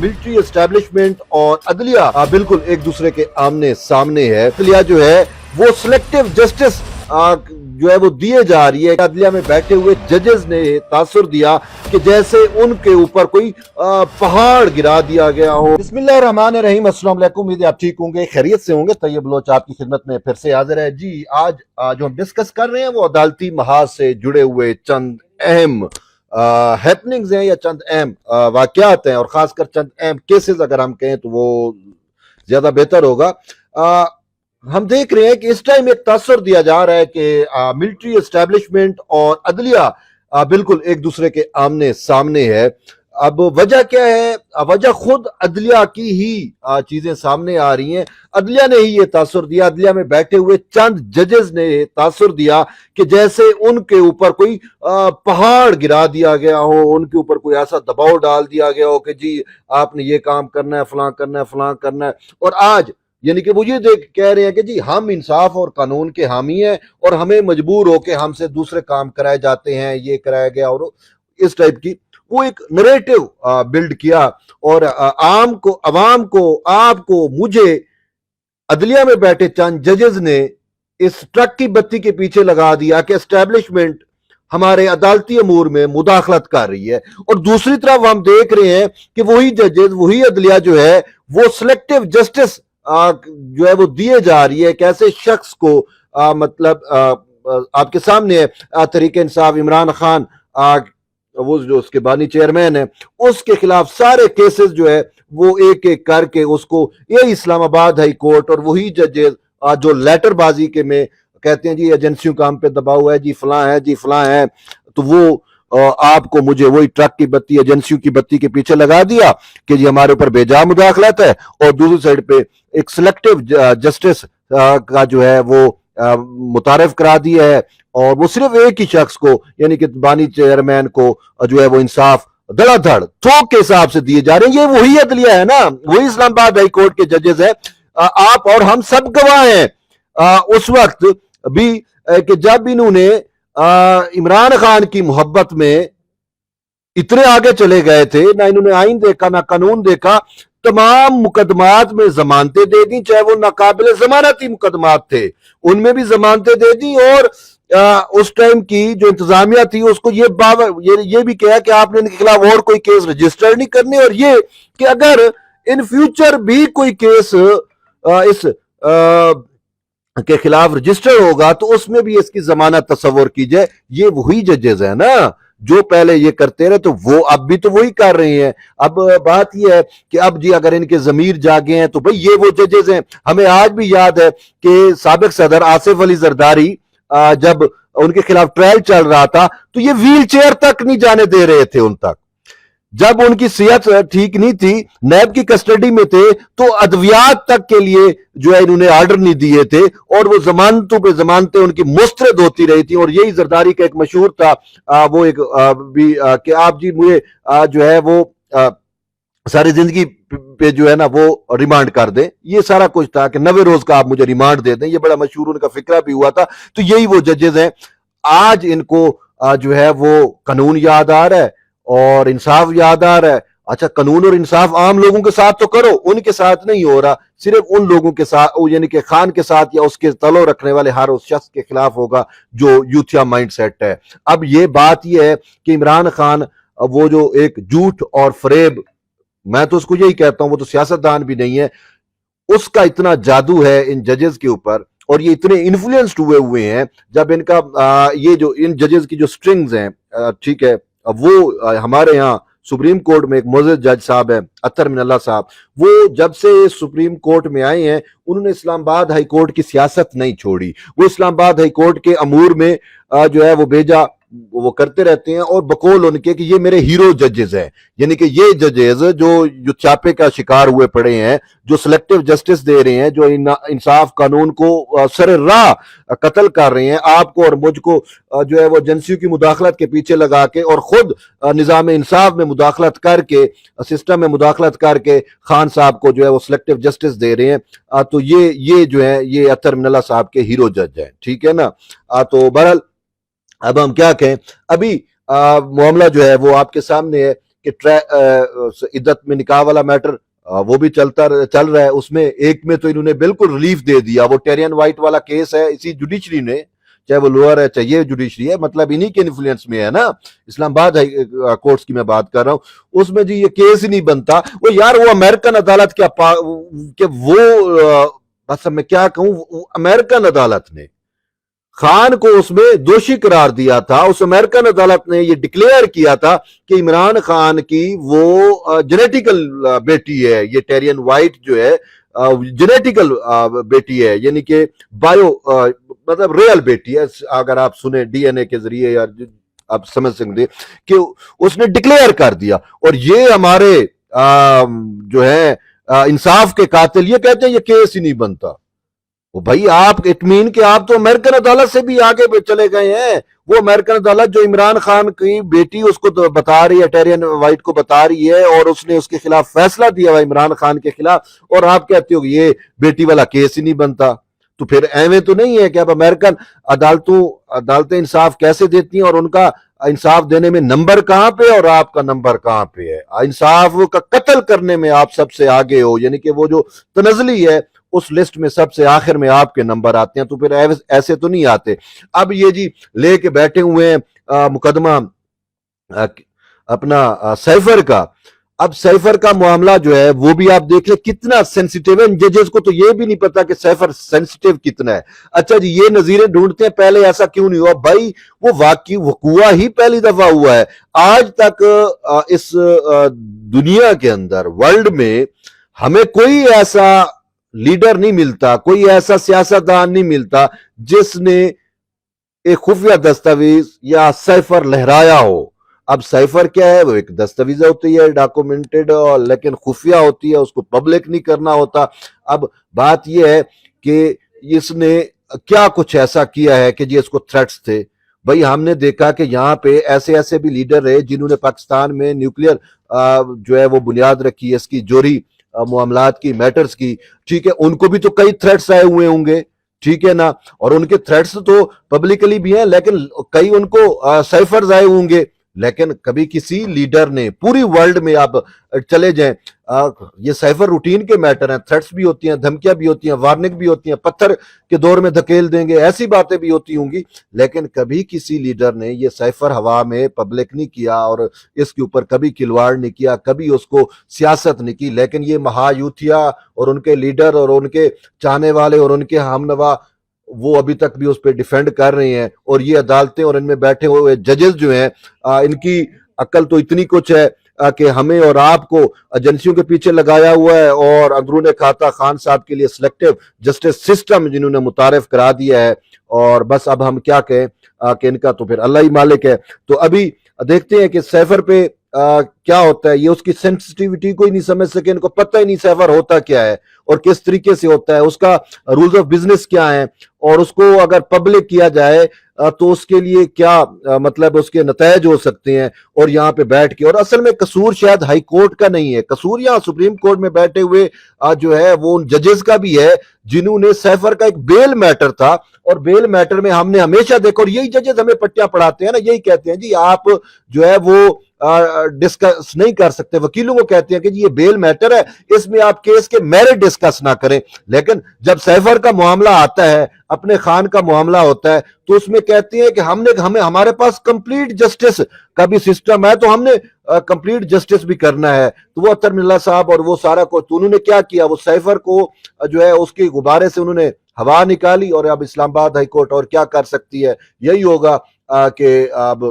Military establishment और अदलिया बिल्कुल एक दूसरे के आमने सामने है। अदलिया जो है वो सिलेक्टिव जस्टिस जो है वो दिए जा रही है। अदलिया में बैठे हुए जजेस ने तासुर दिया कि जैसे उनके ऊपर कोई पहाड़ गिरा दिया गया हो। बिस्मिल्लाहिर्रहमानिर्रहीम, अस्सलाम वालेकुम। उम्मीद है आप ठीक होंगे, खैरियत से होंगे। तैयब बलोच आपकी खिदमत में फिर से हाजिर है जी। आज जो हम डिस्कस कर रहे हैं वो अदालती महाज से जुड़े हुए चंद अहम हैपनिंग्स हैं या चंद अहम वाकयात हैं, और खासकर चंद अहम केसेस अगर हम कहें तो वो ज्यादा बेहतर होगा। हम देख रहे हैं कि इस टाइम एक तासुर दिया जा रहा है कि मिलिट्री एस्टेब्लिशमेंट और अदलिया बिल्कुल एक दूसरे के आमने सामने है। अब वजह क्या है? वजह खुद अदलिया की ही चीजें सामने आ रही हैं। अदलिया ने ही ये तासुर दिया, अदलिया में बैठे हुए चंद जजेस ने तासुर दिया कि जैसे उनके ऊपर कोई पहाड़ गिरा दिया गया हो, उनके ऊपर कोई ऐसा दबाव डाल दिया गया हो कि जी आपने ये काम करना है, फलां करना है, फलां करना है। और आज यानी कि वो ये कह रहे हैं कि जी हम इंसाफ और कानून के हामी हैं और हमें मजबूर होकर हमसे दूसरे काम कराए जाते हैं, ये कराया गया। और इस टाइप की वो एक नरेटिव बिल्ड किया और आम को, अवाम को, आपको, मुझे अदलिया में बैठे चंद जजेस ने इस ट्रक की बत्ती के पीछे लगा दिया कि एस्टेब्लिशमेंट हमारे अदालती अमूर में मुदाखलत कर रही है। और दूसरी तरफ हम देख रहे हैं कि वही जजेस, वही अदलिया जो है वो सिलेक्टिव जस्टिस जो है वो दिए जा रही है। कैसे शख्स को मतलब आपके सामने है तहरीक इंसाफ इमरान खान, वो जो उसके बानी चेयरमैन है, उसके खिलाफ सारे केसेस जो है वो एक एक करके उसको ये इस्लामाबाद हाई कोर्ट और वही जजेस जो लेटर बाजी के में कहते हैं जी एजेंसियों काम पे दबाव है, जी फलां है, जी फलां है, तो वो आपको मुझे वही ट्रक की बत्ती, एजेंसियों की बत्ती के पीछे लगा दिया कि जी हमारे ऊपर बेजा मुदाखलत है। और दूसरी साइड पे एक सिलेक्टिव जस्टिस का जो है वो मुतारिफ करा दिया है, और वो सिर्फ एक ही शख्स को यानी कि बानी चेयरमैन को जो है वो इंसाफ धड़ाधड़ थोक के हिसाब से दिए जा रहे हैं। ये वही अदलिया है ना, वही इस्लामाबाद हाई कोर्ट के जजेस है। आप और हम सब गवाह हैं उस वक्त भी कि जब इन्होंने इमरान खान की मोहब्बत में इतने आगे चले गए थे, ना इन्होंने आइन देखा ना कानून देखा, तमाम मुकदमात में जमानतें दे दी, चाहे वो नाकाबिल जमानती मुकदमात थे उनमें भी जमानतें दे दी। और उस टाइम की जो इंतजामिया थी उसको ये भी कहा कि आपने इनके खिलाफ और कोई केस रजिस्टर नहीं करने, और ये कि अगर इन फ्यूचर भी कोई केस इस के खिलाफ रजिस्टर होगा तो उसमें भी इसकी जमानत तस्वर कीजिए। ये वही जजेस है ना जो पहले ये करते रहे, तो वो अब भी तो वही कर रहे हैं। अब बात ये है कि अब जी अगर इनके जमीर जागे हैं तो भाई ये वो जजेस हैं। हमें आज भी याद है कि साबिक सदर आसिफ अली जरदारी जब उनके खिलाफ ट्रायल चल रहा था तो ये व्हील चेयर तक नहीं जाने दे रहे थे उन तक। जब उनकी सेहत ठीक नहीं थी, नैब की कस्टडी में थे, तो अद्वियात तक के लिए जो है इन्होंने ऑर्डर नहीं दिए थे, और वो जमानतों पे जमानतें उनकी मुस्तरद होती रही थी। और यही जरदारी का एक मशहूर था वो एक भी कि आप जी मुझे जो है वो सारी जिंदगी पे जो है ना वो रिमांड कर दें। ये सारा कुछ था कि 90 रोज का आप मुझे रिमांड दे दें। ये बड़ा मशहूर उनका फिक्रा भी हुआ था। तो यही वो जजेस हैं। आज इनको जो है वो कानून याद आ रहा है और इंसाफ याद आ रहा है। अच्छा, कानून और इंसाफ आम लोगों के साथ तो करो, उनके साथ नहीं हो रहा, सिर्फ उन लोगों के साथ यानी कि खान के साथ या उसके तलो रखने वाले हर उस शख्स के खिलाफ होगा जो यूथिया माइंड सेट है। अब ये बात ये है कि इमरान खान वो जो एक झूठ और फरेब, मैं तो उसको यही कहता हूं, वो तो सियासतदान भी नहीं है, उसका इतना जादू है इन जजेस के ऊपर, और ये इतने इन्फ्लुएंस्ड हुए हैं। जब इनका ये जो इन जजेस की जो स्ट्रिंग्स हैं, ठीक है, वो हमारे यहाँ सुप्रीम कोर्ट में एक मोअज़्ज़ज़ जज साहब है अतर मिनल्ला साहब, वो जब से सुप्रीम कोर्ट में आए हैं उन्होंने इस्लामाबाद हाई कोर्ट की सियासत नहीं छोड़ी। वो इस्लामाबाद हाई कोर्ट के अमूर में जो है वो भेजा वो करते रहते हैं, और बकौल उनके कि ये मेरे हीरो जजेस हैं। यानी कि ये जजेस जो चापे का शिकार हुए पड़े हैं, जो सिलेक्टिव जस्टिस दे रहे हैं, जो इंसाफ कानून को सर राह कत्ल कर रहे हैं, आपको और मुझको जो है वो एजेंसियों की मुदाखलत के पीछे लगा के और खुद निज़ाम इंसाफ में मुदाखलत करके, सिस्टम में मुदाखलत करके खान साहब को जो है वो सिलेक्टिव जस्टिस दे रहे हैं। तो ये जो है ये अतर मिनल्ला साहब के हीरो जज हैं, ठीक है ना। तो बहरहाल अब हम क्या कहें, अभी मामला जो है वो आपके सामने है کہ इद्दत में निकाह वाला मैटर वो भी चल रहा है, उसमें एक में तो इन्होंने बिल्कुल रिलीफ दे दिया। वो टेरियन वाइट वाला केस है, इसी जुडिशरी ने, चाहे वो लोअर है चाहे ये जुडिशरी है, मतलब इन्हीं के इन्फ्लुएंस में है ना, इस्लामाबाद कोर्ट्स की मैं बात कर रहा हूं। उसमें जी ये केस ही नहीं बनता। वो यार वो अमेरिकन अदालत क्या कि वो बस मैं क्या कहूं, अमेरिकन अदालत ने खान को उसमें दोषी करार दिया था। उस अमेरिकन अदालत ने ये डिक्लेयर किया था कि इमरान खान की वो जेनेटिकल बेटी है, ये टेरियन वाइट जो है जेनेटिकल बेटी है, यानी कि बायो मतलब रियल बेटी है। अगर आप सुने डीएनए के जरिए या आप समझ सकते कि उसने डिक्लेयर कर दिया। और ये हमारे जो है इंसाफ के कातिल ये कहते हैं ये केस ही नहीं बनता। वो भाई आप इट मीन कि आप तो अमेरिकन अदालत से भी आगे चले गए हैं। वो अमेरिकन अदालत जो इमरान खान की बेटी उसको तो बता रही है, टेरियन वाइट को बता रही है, और उसने उसके खिलाफ फैसला दिया हुआ इमरान खान के खिलाफ, और आप कहते हो कि ये बेटी वाला केस ही नहीं बनता। तो फिर एवं तो नहीं है कि अब अमेरिकन अदालतें इंसाफ कैसे देती हैं, और उनका इंसाफ देने में नंबर कहां पे और आपका नंबर कहां पे है। इंसाफ का कत्ल करने में आप सबसे आगे हो, यानी कि वो जो तनजली है उस लिस्ट में सबसे आखिर में आपके नंबर आते हैं। तो फिर ऐसे तो नहीं आते। अब ये जी लेके बैठे हुए हैं मुकदमा अपना सैफर का। अब सैफर का मामला जो है वो भी आप देख ले कितना सेंसिटिव है। जजेस को तो ये भी नहीं पता कि सैफर सेंसिटिव कितना है। अच्छा जी ये नजीरें ढूंढते हैं पहले ऐसा क्यों नहीं हुआ भाई, वो वाकई वकुआ ही पहली दफा हुआ है। आज तक इस दुनिया के अंदर वर्ल्ड में हमें कोई ऐसा लीडर नहीं मिलता, कोई ऐसा सियासतदान नहीं मिलता जिसने एक खुफिया दस्तावेज या सैफर लहराया हो। अब सैफर क्या है, वो एक दस्तावेज होती है डॉक्यूमेंटेड, और लेकिन खुफिया होती है, उसको पब्लिक नहीं करना होता। अब बात यह है कि इसने क्या कुछ ऐसा किया है कि जी इसको थ्रेट्स थे। भाई हमने देखा कि यहाँ पे ऐसे ऐसे भी लीडर रहे जिन्होंने पाकिस्तान में न्यूक्लियर जो है वो बुनियाद रखी है, इसकी जोरी मामलात की, मैटर्स की, ठीक है, उनको भी तो कई थ्रेट्स आए हुए होंगे, ठीक है ना, और उनके थ्रेट्स तो पब्लिकली भी हैं, लेकिन कई उनको साइफर्स आए होंगे। लेकिन कभी किसी लीडर ने पूरी वर्ल्ड में आप चले जाएं, ये साइफर रूटीन के मैटर हैं, थ्रेट्स भी होती हैं, धमकियां भी होती हैं, वार्निंग भी होती हैं, पत्थर के दौर में धकेल देंगे, ऐसी बातें भी होती होंगी, लेकिन कभी किसी लीडर ने ये साइफर हवा में पब्लिक नहीं किया और इसके ऊपर कभी खिलवाड़ नहीं किया, कभी उसको सियासत नहीं की। लेकिन ये महायूथिया और उनके लीडर और उनके चाहने वाले और उनके हमनवा वो अभी तक भी उस पर डिफेंड कर रहे हैं। और ये अदालतें और इनमें बैठे हुए जजेस जो हैं इनकी अक्ल तो इतनी कुछ है कि हमें और आपको एजेंसियों के पीछे लगाया हुआ है, और अंदरून खाता खान साहब के लिए सिलेक्टिव जस्टिस सिस्टम जिन्होंने मुतारिफ करा दिया है। और बस अब हम क्या कहें कि इनका तो फिर अल्लाह ही मालिक है। तो अभी देखते हैं कि सैफर पे क्या होता है। ये उसकी सेंसिटिविटी को ही नहीं समझ सके, इनको पता ही नहीं सैफर होता क्या है और किस तरीके से होता है, उसका रूल्स ऑफ बिजनेस क्या है, और उसको अगर पब्लिक किया जाए तो उसके लिए क्या मतलब उसके नतायज हो सकते हैं। और यहाँ पे बैठ के, और असल में कसूर शायद हाई कोर्ट का नहीं है, कसूर यहाँ सुप्रीम कोर्ट में बैठे हुए जो है वो उन जजेस का भी है जिन्होंने सैफर का एक बेल मैटर था, और बेल मैटर में हमने हमेशा देखा, और यही जजेस हमें पट्टियां पढ़ाते हैं ना, यही कहते हैं जी आप जो है वो डिस्कस नहीं कर सकते। वकीलों को कहते हैं कि जी ये बेल मैटर है, इसमें आप केस के मेरिट डिस्कस ना करें। लेकिन जब सैफर का मामला आता है, अपने खान का मामला होता है, तो उसमें कहते हैं कि हमें हमारे पास कंप्लीट जस्टिस का भी सिस्टम है, तो हमने कंप्लीट जस्टिस भी करना है। तो वो अतर मिल्ला साहब और वो सारा को, तो उन्होंने क्या किया, वो सैफर को जो है उसके गुब्बारे से उन्होंने हवा निकाली। और अब इस्लामाबाद हाई कोर्ट और क्या कर सकती है, यही होगा कि अब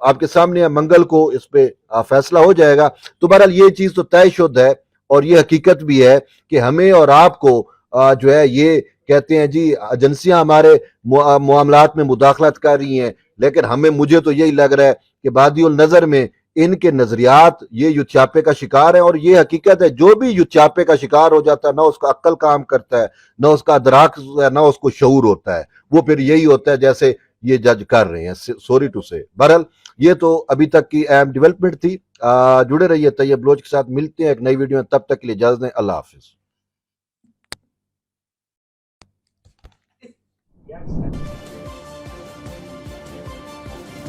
आपके सामने मंगल को इस पे फैसला हो जाएगा। तो बहरहाल ये चीज तो तयशुदा है, और ये हकीकत भी है कि हमें और आपको जो है ये कहते हैं जी एजेंसियां हमारे मामलात में मुदाखलत कर रही हैं, लेकिन मुझे तो यही लग रहा है कि बादियुल नजर में इनके नजरियात ये युद्धचापे का शिकार है। और ये हकीकत है, जो भी युद्धचापे का शिकार हो जाता है ना उसका अक्ल काम करता है, ना उसका अदराक, ना उसको शऊर होता है, वो फिर यही होता है जैसे ये जज कर रहे हैं। सॉरी टू से। बहरहाल ये तो अभी तक की अहम डेवलपमेंट थी। जुड़े रहिए तैयब बलोच के साथ, मिलते हैं एक नई वीडियो में, तब तक के लिए इजाजत दें, अल्लाह हाफिज।